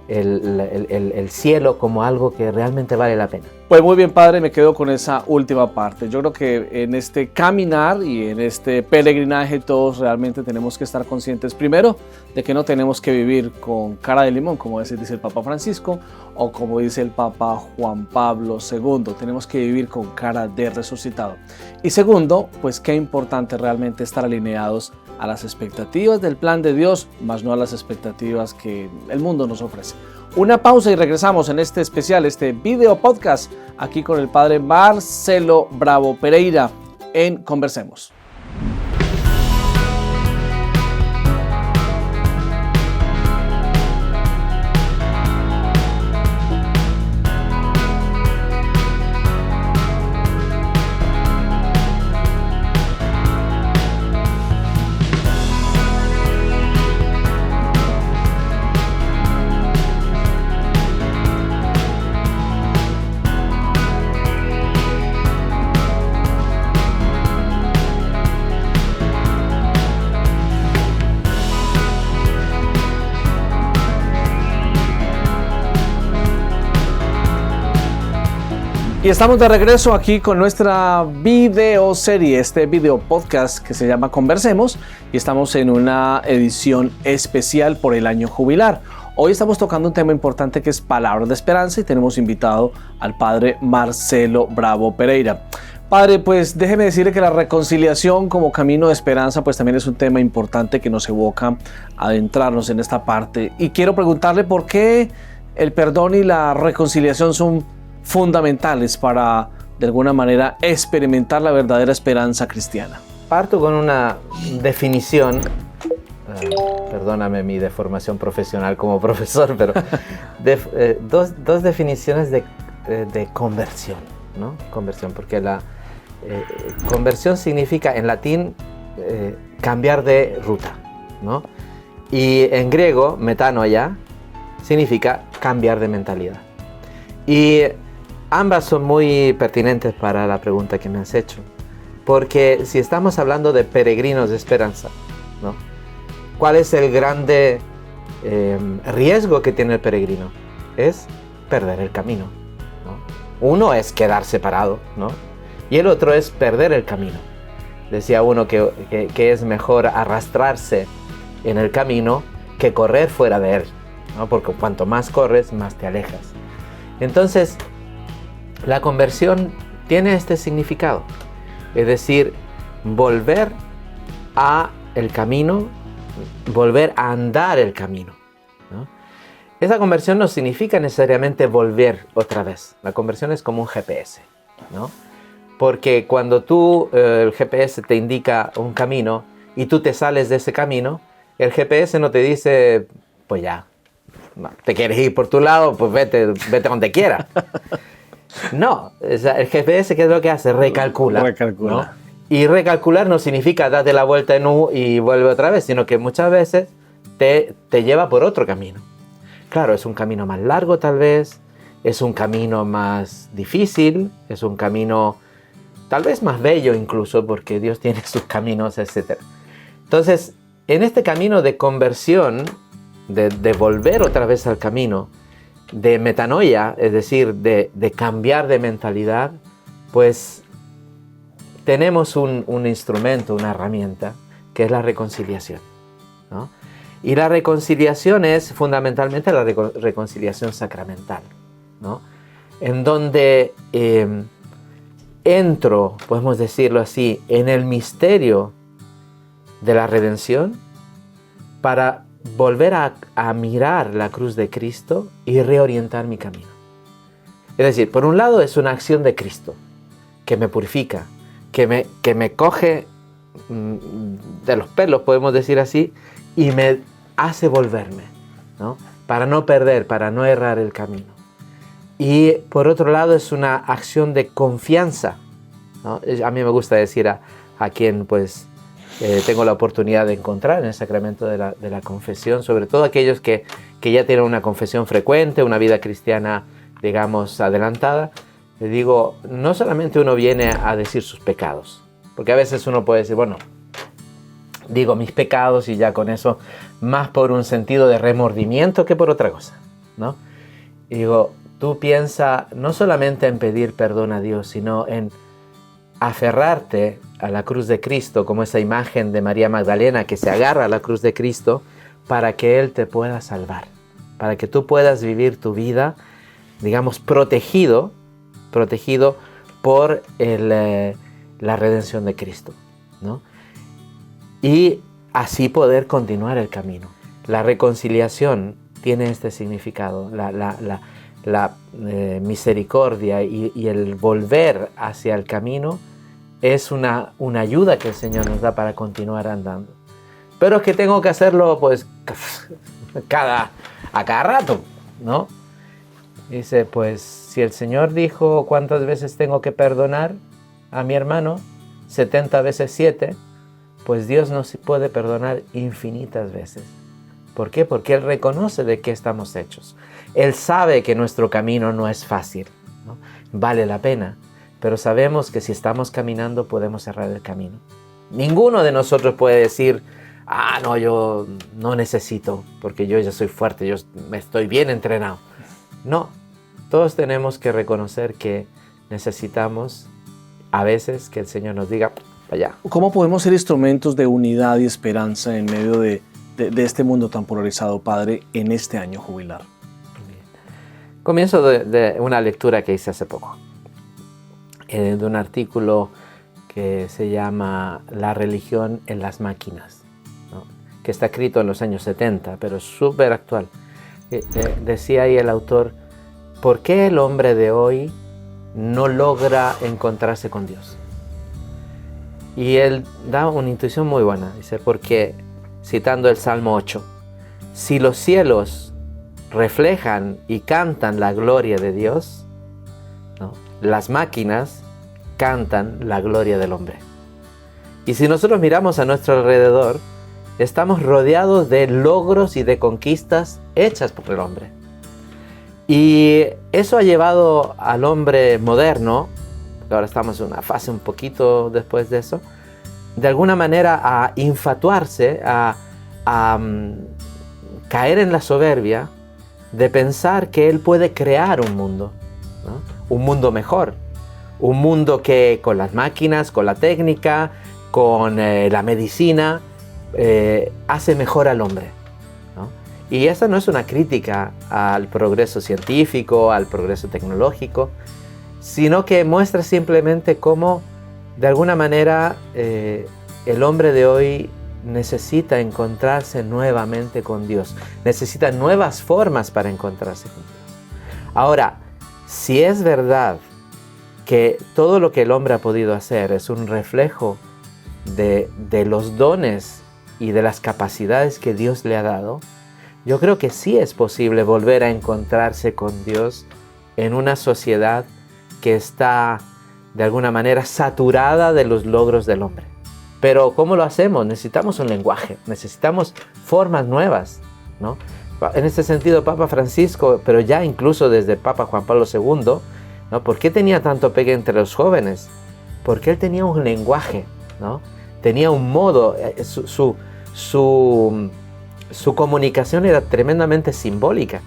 el cielo como algo que realmente vale la pena. Pues muy bien, padre, me quedo con esa última parte. Yo creo que en este caminar y en este peregrinaje todos realmente tenemos que estar conscientes, primero, de que no tenemos que vivir con cara de limón, como dice el Papa Francisco, o como dice el Papa Juan Pablo II. Tenemos que vivir con cara de resucitado. Y segundo, pues qué importante realmente estar alineados a las expectativas del plan de Dios, más no a las expectativas que el mundo nos ofrece. Una pausa y regresamos en este especial, este video podcast, aquí con el padre Marcelo Bravo Pereira en Conversemos. Y estamos de regreso aquí con nuestra videoserie, este video podcast que se llama Conversemos, y estamos en una edición especial por el año jubilar. Hoy estamos tocando un tema importante que es palabras de esperanza y tenemos invitado al padre Marcelo Bravo Pereira. Padre, pues déjeme decirle que la reconciliación como camino de esperanza pues también es un tema importante que nos evoca a adentrarnos en esta parte. Y quiero preguntarle por qué el perdón y la reconciliación son fundamentales para, de alguna manera, experimentar la verdadera esperanza cristiana. Parto con una definición, perdóname mi deformación profesional como profesor, pero dos definiciones de conversión, ¿no? Conversión, porque la conversión significa en latín cambiar de ruta, ¿no? Y en griego, metanoia, significa cambiar de mentalidad. Y ambas son muy pertinentes para la pregunta que me has hecho. Porque si estamos hablando de peregrinos de esperanza, ¿no? ¿Cuál es el grande riesgo que tiene el peregrino? Es perder el camino, ¿no? Uno es quedar separado, ¿no? Y el otro es perder el camino. Decía uno que es mejor arrastrarse en el camino que correr fuera de él, ¿no? Porque cuanto más corres, más te alejas. Entonces, la conversión tiene este significado. Es decir, volver a el camino, volver a andar el camino, ¿no? Esa conversión no significa necesariamente volver otra vez. La conversión es como un GPS, ¿no? Porque cuando el GPS te indica un camino y tú te sales de ese camino, el GPS no te dice, pues ya, no, te quieres ir por tu lado, pues vete donde quieras. No, el GPS, ¿qué es lo que hace? Recalcula. ¿No? Y recalcular no significa darte la vuelta en U y vuelve otra vez, sino que muchas veces te lleva por otro camino. Claro, es un camino más largo tal vez, es un camino más difícil, es un camino tal vez más bello incluso, porque Dios tiene sus caminos, etc. Entonces, en este camino de conversión, de volver otra vez al camino, de metanoia, es decir, de cambiar de mentalidad, pues tenemos un instrumento, una herramienta, que es la reconciliación, ¿no? Y la reconciliación es fundamentalmente la reconciliación sacramental, ¿no? En donde entro, podemos decirlo así, en el misterio de la redención para volver a mirar la cruz de Cristo y reorientar mi camino. Es decir, por un lado es una acción de Cristo que me purifica, que me coge de los pelos, podemos decir así, y me hace volverme, ¿no? Para no perder, para no errar el camino. Y por otro lado es una acción de confianza, ¿no? A mí me gusta decir a quien pues tengo la oportunidad de encontrar en el sacramento de la confesión, sobre todo aquellos que ya tienen una confesión frecuente, una vida cristiana, digamos, adelantada, le digo, no solamente uno viene a decir sus pecados, porque a veces uno puede decir, bueno, digo mis pecados y ya con eso, más por un sentido de remordimiento que por otra cosa, ¿no? Y digo, tú piensa no solamente en pedir perdón a Dios, sino en aferrarte a la cruz de Cristo, como esa imagen de María Magdalena que se agarra a la cruz de Cristo para que Él te pueda salvar, para que tú puedas vivir tu vida, digamos, protegido por la redención de Cristo, ¿no? Y así poder continuar el camino. La reconciliación tiene este significado, la misericordia y el volver hacia el camino es una ayuda que el Señor nos da para continuar andando. Pero es que tengo que hacerlo pues a cada rato, ¿no? Dice, pues si el Señor dijo cuántas veces tengo que perdonar a mi hermano, 70 veces 7, pues Dios nos puede perdonar infinitas veces. ¿Por qué? Porque Él reconoce de qué estamos hechos. Él sabe que nuestro camino no es fácil, ¿no? Vale la pena, pero sabemos que si estamos caminando podemos cerrar el camino. Ninguno de nosotros puede decir, no, yo no necesito, porque yo ya soy fuerte, yo estoy bien entrenado. No, todos tenemos que reconocer que necesitamos a veces que el Señor nos diga, allá. ¿Cómo podemos ser instrumentos de unidad y esperanza en medio de de este mundo tan polarizado, Padre, en este año jubilar? Comienzo de una lectura que hice hace poco, de un artículo que se llama La religión en las máquinas, ¿no? Que está escrito en los años 70, pero es súper actual. Decía ahí el autor, ¿por qué el hombre de hoy no logra encontrarse con Dios? Y él da una intuición muy buena, dice, porque, citando el Salmo 8, si los cielos reflejan y cantan la gloria de Dios, ¿no?, las máquinas cantan la gloria del hombre. Y si nosotros miramos a nuestro alrededor, estamos rodeados de logros y de conquistas hechas por el hombre. Y eso ha llevado al hombre moderno, ahora estamos en una fase un poquito después de eso, de alguna manera a infatuarse, a caer en la soberbia de pensar que él puede crear un mundo, ¿no? Un mundo mejor, un mundo que con las máquinas, con la técnica, con la medicina, hace mejor al hombre, ¿no? Y esta no es una crítica al progreso científico, al progreso tecnológico, sino que muestra simplemente cómo, de alguna manera, el hombre de hoy necesita encontrarse nuevamente con Dios, necesita nuevas formas para encontrarse con Dios. Ahora, si es verdad que todo lo que el hombre ha podido hacer es un reflejo de los dones y de las capacidades que Dios le ha dado, yo creo que sí es posible volver a encontrarse con Dios en una sociedad que está de alguna manera saturada de los logros del hombre. Pero ¿cómo lo hacemos? Necesitamos un lenguaje, necesitamos formas nuevas, ¿no? En este sentido, Papa Francisco, pero ya incluso desde Papa Juan Pablo II, ¿no? ¿Por qué tenía tanto pegue entre los jóvenes? Porque él tenía un lenguaje, ¿no? Tenía un modo, su comunicación era tremendamente simbólica.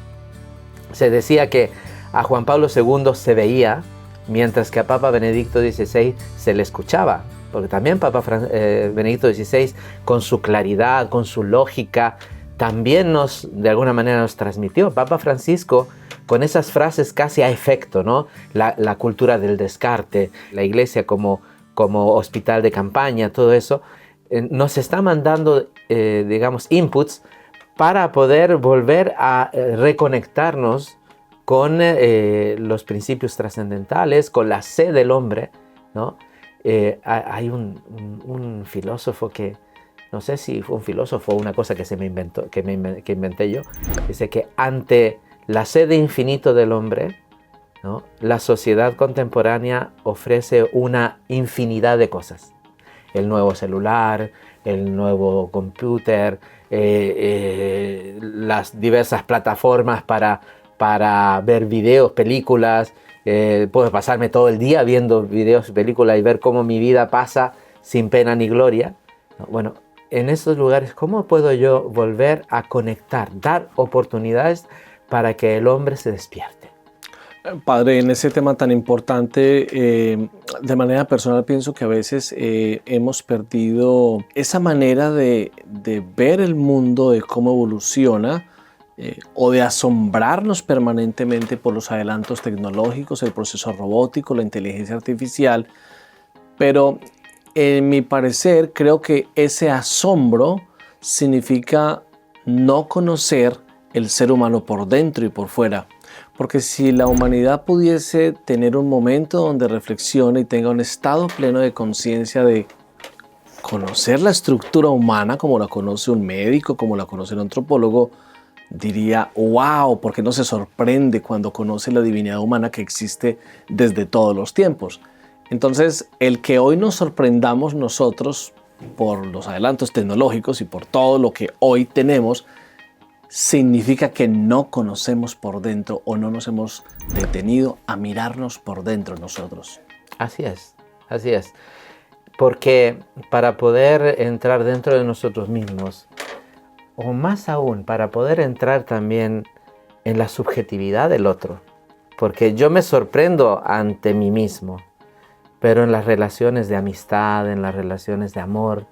Se decía que a Juan Pablo II se veía, mientras que a Papa Benedicto XVI se le escuchaba. Porque también Papa Benedicto XVI, con su claridad, con su lógica, también de alguna manera nos transmitió. Papa Francisco, con esas frases casi a efecto, ¿no? La cultura del descarte, la iglesia como hospital de campaña, todo eso, nos está mandando, digamos, inputs para poder volver a reconectarnos con los principios trascendentales, con la sed del hombre, ¿no? Hay un filósofo que, no sé si fue un filósofo o una cosa que que inventé yo, dice que ante la sed de infinito del hombre, ¿no?, la sociedad contemporánea ofrece una infinidad de cosas. El nuevo celular, el nuevo computer, las diversas plataformas para ver videos, películas. Puedo pasarme todo el día viendo videos y películas y ver cómo mi vida pasa sin pena ni gloria. Bueno, en esos lugares, ¿cómo puedo yo volver a conectar, dar oportunidades para que el hombre se despierte? Padre, en ese tema tan importante, de manera personal pienso que a veces hemos perdido esa manera de ver el mundo, de cómo evoluciona, o de asombrarnos permanentemente por los adelantos tecnológicos, el proceso robótico, la inteligencia artificial. Pero en mi parecer creo que ese asombro significa no conocer el ser humano por dentro y por fuera. Porque si la humanidad pudiese tener un momento donde reflexione y tenga un estado pleno de conciencia de conocer la estructura humana como la conoce un médico, como la conoce un antropólogo, diría, wow, ¿por qué no se sorprende cuando conoce la divinidad humana que existe desde todos los tiempos? Entonces, el que hoy nos sorprendamos nosotros por los adelantos tecnológicos y por todo lo que hoy tenemos, significa que no conocemos por dentro o no nos hemos detenido a mirarnos por dentro nosotros. Así es, así es. Porque para poder entrar dentro de nosotros mismos, o más aún, para poder entrar también en la subjetividad del otro, porque yo me sorprendo ante mí mismo, pero en las relaciones de amistad, en las relaciones de amor,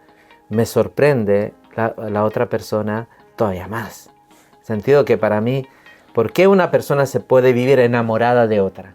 me sorprende la otra persona todavía más. Sentido que para mí, ¿por qué una persona se puede vivir enamorada de otra?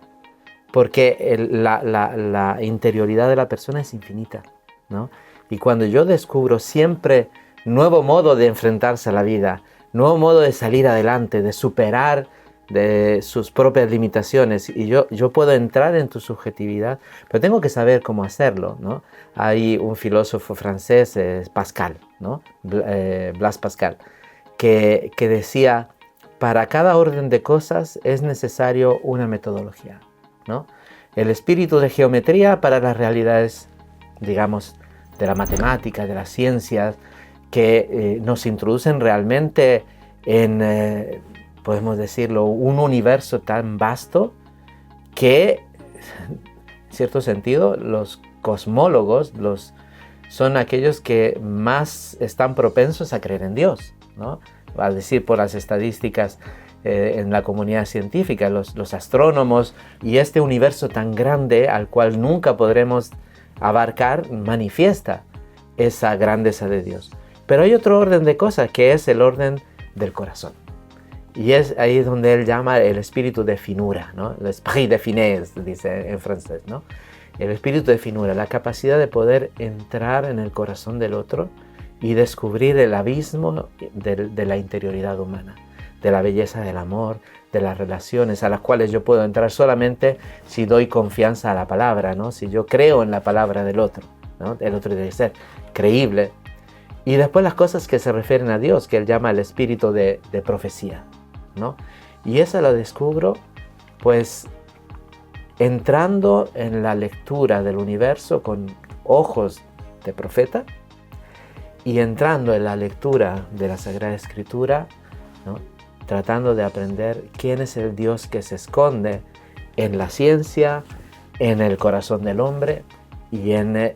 Porque la interioridad de la persona es infinita, ¿no? Y cuando yo descubro siempre nuevo modo de enfrentarse a la vida, nuevo modo de salir adelante, de superar de sus propias limitaciones, y yo puedo entrar en tu subjetividad, pero tengo que saber cómo hacerlo, ¿no? Hay un filósofo francés, Pascal, ¿no? Blaise Pascal, que decía, para cada orden de cosas es necesario una metodología, ¿no? El espíritu de geometría para las realidades, digamos, de la matemática, de las ciencias, que nos introducen realmente en, podemos decirlo, un universo tan vasto que, en cierto sentido, los cosmólogos son aquellos que más están propensos a creer en Dios, ¿no? A decir por las estadísticas en la comunidad científica, los astrónomos, y este universo tan grande al cual nunca podremos abarcar manifiesta esa grandeza de Dios. Pero hay otro orden de cosas que es el orden del corazón. Y es ahí donde él llama el espíritu de finura, ¿no? El esprit de finesse, dice en francés, ¿no? El espíritu de finura, la capacidad de poder entrar en el corazón del otro y descubrir el abismo de la interioridad humana, de la belleza del amor, de las relaciones a las cuales yo puedo entrar solamente si doy confianza a la palabra, ¿no? Si yo creo en la palabra del otro, ¿no? El otro debe ser creíble. Y después las cosas que se refieren a Dios, que él llama el espíritu de profecía, ¿no? Y esa la descubro, pues, entrando en la lectura del universo con ojos de profeta y entrando en la lectura de la Sagrada Escritura, ¿no? Tratando de aprender quién es el Dios que se esconde en la ciencia, en el corazón del hombre y en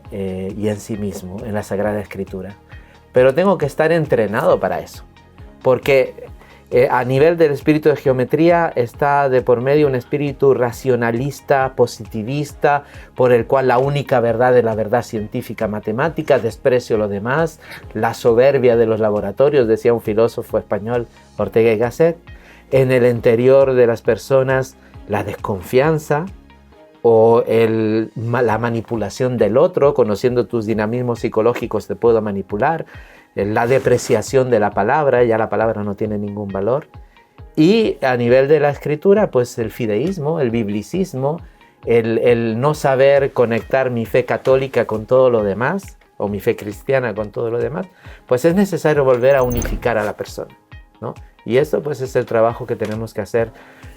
sí mismo, en la Sagrada Escritura. Pero tengo que estar entrenado para eso, porque a nivel del espíritu de geometría está de por medio un espíritu racionalista, positivista, por el cual la única verdad es la verdad científica matemática, desprecio lo demás, la soberbia de los laboratorios, decía un filósofo español, Ortega y Gasset. En el interior de las personas, la desconfianza o la manipulación del otro, conociendo tus dinamismos psicológicos te puedo manipular, la depreciación de la palabra, ya la palabra no tiene ningún valor. Y a nivel de la escritura, pues el fideísmo, el biblicismo, el no saber conectar mi fe católica con todo lo demás, o mi fe cristiana con todo lo demás, pues es necesario volver a unificar a la persona, ¿no? Y esto pues es el trabajo que tenemos que hacer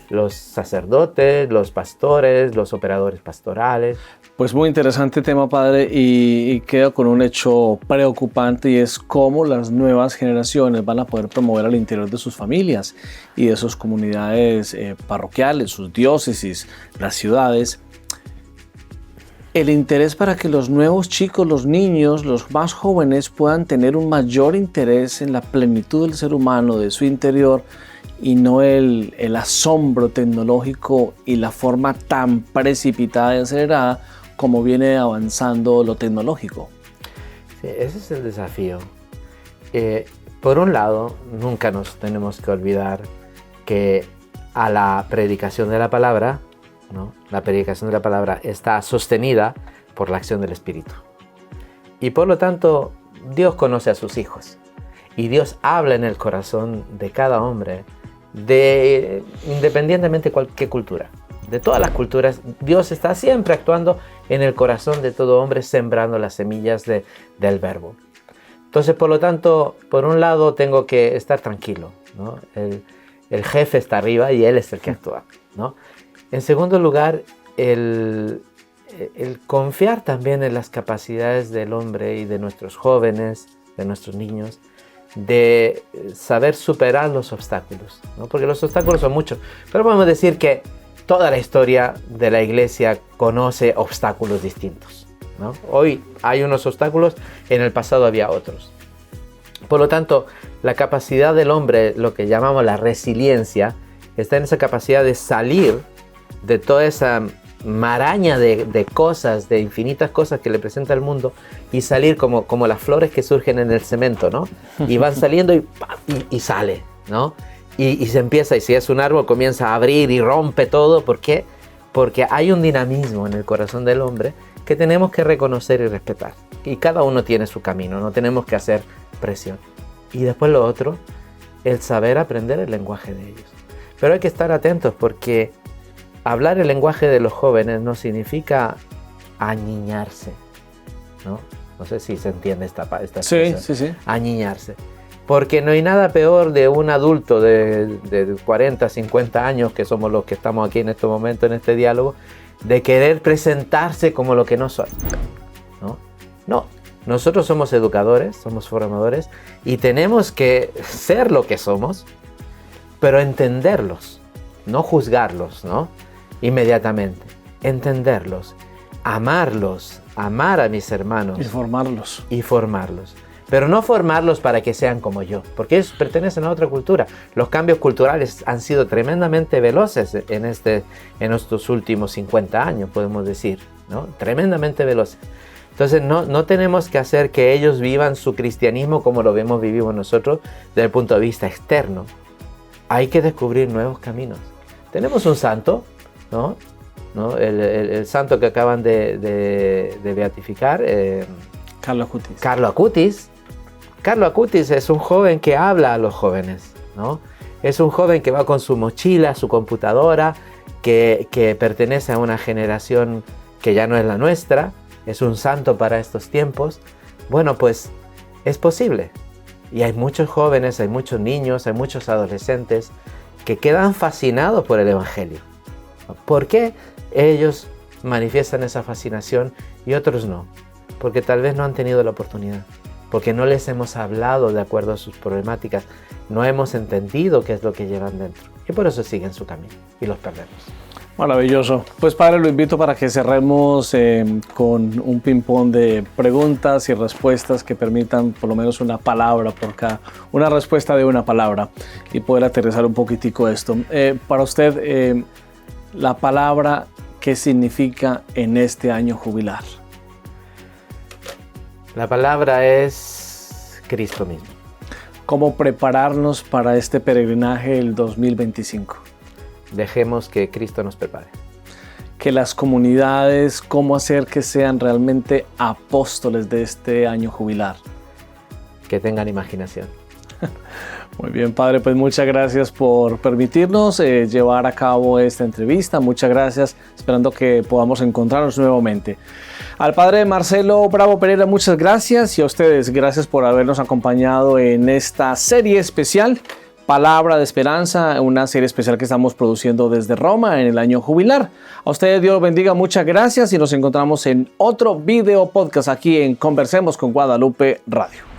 los sacerdotes, los pastores, los operadores pastorales. Pues muy interesante tema, padre, y quedo con un hecho preocupante, y es cómo las nuevas generaciones van a poder promover al interior de sus familias y de sus comunidades parroquiales, sus diócesis, las ciudades, el interés para que los nuevos chicos, los niños, los más jóvenes puedan tener un mayor interés en la plenitud del ser humano, de su interior, y no el asombro tecnológico y la forma tan precipitada y acelerada como viene avanzando lo tecnológico. Sí, ese es el desafío. Por un lado, nunca nos tenemos que olvidar que a la predicación de la palabra, ¿no? La predicación de la palabra está sostenida por la acción del Espíritu. Y por lo tanto, Dios conoce a sus hijos. Y Dios habla en el corazón de cada hombre, independientemente de qué cultura. De todas las culturas, Dios está siempre actuando en el corazón de todo hombre, sembrando las semillas del verbo. Entonces, por lo tanto, por un lado tengo que estar tranquilo, ¿no? El jefe está arriba y él es el que actúa, ¿no? En segundo lugar, el confiar también en las capacidades del hombre y de nuestros jóvenes, de nuestros niños, de saber superar los obstáculos, ¿no? Porque los obstáculos son muchos, pero podemos decir que toda la historia de la iglesia conoce obstáculos distintos, ¿no? Hoy hay unos obstáculos, en el pasado había otros. Por lo tanto, la capacidad del hombre, lo que llamamos la resiliencia, está en esa capacidad de salir de toda esa maraña de cosas, de infinitas cosas que le presenta el mundo, y salir como las flores que surgen en el cemento, ¿no? Y van saliendo y sale, ¿no? Y se empieza, y si es un árbol, comienza a abrir y rompe todo. ¿Por qué? Porque hay un dinamismo en el corazón del hombre que tenemos que reconocer y respetar. Y cada uno tiene su camino, no tenemos que hacer presión. Y después lo otro, el saber aprender el lenguaje de ellos. Pero hay que estar atentos, porque hablar el lenguaje de los jóvenes no significa aniñarse, ¿no? No sé si se entiende esta Sí, sí, sí. Aniñarse. Porque no hay nada peor de un adulto de 40, 50 años, que somos los que estamos aquí en este momento, en este diálogo, de querer presentarse como lo que no son, ¿no? No, nosotros somos educadores, somos formadores, y tenemos que ser lo que somos, pero entenderlos, no juzgarlos, ¿no? Inmediatamente, entenderlos, amarlos, amar a mis hermanos. Y formarlos. Pero no formarlos para que sean como yo, porque ellos pertenecen a otra cultura. Los cambios culturales han sido tremendamente veloces en estos últimos 50 años, podemos decir, ¿no? Tremendamente veloces. Entonces no tenemos que hacer que ellos vivan su cristianismo como lo vemos vivido nosotros desde el punto de vista externo. Hay que descubrir nuevos caminos. Tenemos un santo, ¿no? El santo que acaban de beatificar, Carlo Acutis. Carlo Acutis es un joven que habla a los jóvenes, ¿no? Es un joven que va con su mochila, su computadora, que pertenece a una generación que ya no es la nuestra, es un santo para estos tiempos. Bueno, pues es posible. Y hay muchos jóvenes, hay muchos niños, hay muchos adolescentes que quedan fascinados por el Evangelio. ¿Por qué ellos manifiestan esa fascinación y otros no? Porque tal vez no han tenido la oportunidad, porque no les hemos hablado de acuerdo a sus problemáticas, no hemos entendido qué es lo que llevan dentro, y por eso siguen su camino y los perdemos. Maravilloso. Pues padre, lo invito para que cerremos con un ping-pong de preguntas y respuestas que permitan por lo menos una palabra por cada, una respuesta de una palabra, y poder aterrizar un poquitico esto. Para usted, la palabra, ¿qué significa en este año jubilar? La palabra es Cristo mismo. ¿Cómo prepararnos para este peregrinaje del 2025? Dejemos que Cristo nos prepare. Que las comunidades, ¿cómo hacer que sean realmente apóstoles de este año jubilar? Que tengan imaginación. Muy bien, padre, pues muchas gracias por permitirnos llevar a cabo esta entrevista. Muchas gracias, esperando que podamos encontrarnos nuevamente. Al padre Marcelo Bravo Pereira, muchas gracias, y a ustedes, gracias por habernos acompañado en esta serie especial, Palabra de Esperanza, una serie especial que estamos produciendo desde Roma en el año jubilar. A ustedes Dios los bendiga, muchas gracias, y nos encontramos en otro video podcast aquí en Conversemos con Guadalupe Radio.